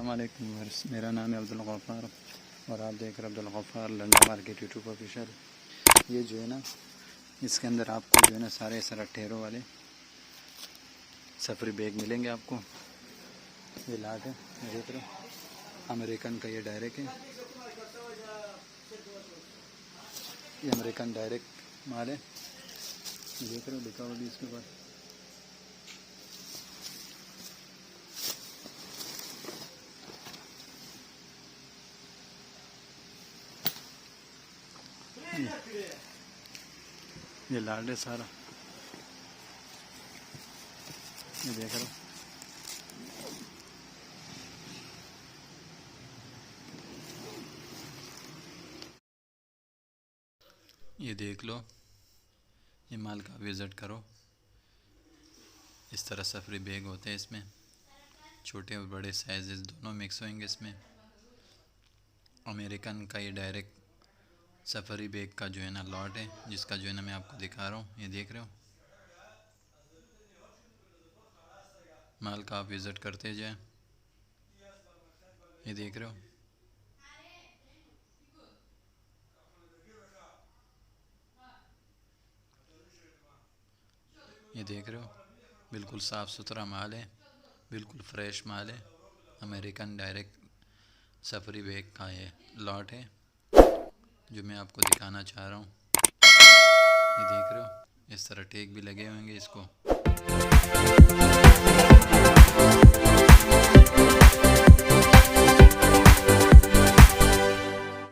अस्सलामुअलैकुम। मेरा नाम है अब्दुल गफ़ार और आप देख रहे हैं Abdul Ghaffar London market YouTube official. ये जो है ना, इसके अंदर आपको जो है ना सारे ठेरों वाले सफरी बैग मिलेंगे आपको। ये लाट है, ये देख रहे हो, अमेरिकन का ये डायरेक्ट है। ये अमेरिकन डायरेक्ट माल है, ये देख रहे हो, लिखा हुआ भी इसके ऊपर। ये लाड है सारा, ये देख रहे हो। ये देख लो, ये माल का विज़िट करो। इस तरह सफरी बैग होते हैं, इसमें छोटे और बड़े साइज़ दोनों मिक्स होंगे। इसमें अमेरिकन का ये डायरेक्ट सफरी बैग का जो है ना लॉट है, जिसका जो है ना मैं आपको दिखा रहा हूँ। ये देख रहे हो, माल का आप विज़िट करते जाए। ये देख रहे हो, ये देख रहे हो, बिल्कुल साफ़ सुथरा माल है, बिल्कुल फ्रेश माल है। अमेरिकन डायरेक्ट सफरी बैग का ये लॉट है जो मैं आपको दिखाना चाह रहा हूँ। ये देख रहे हो, इस तरह टैग भी लगे होंगे इसको।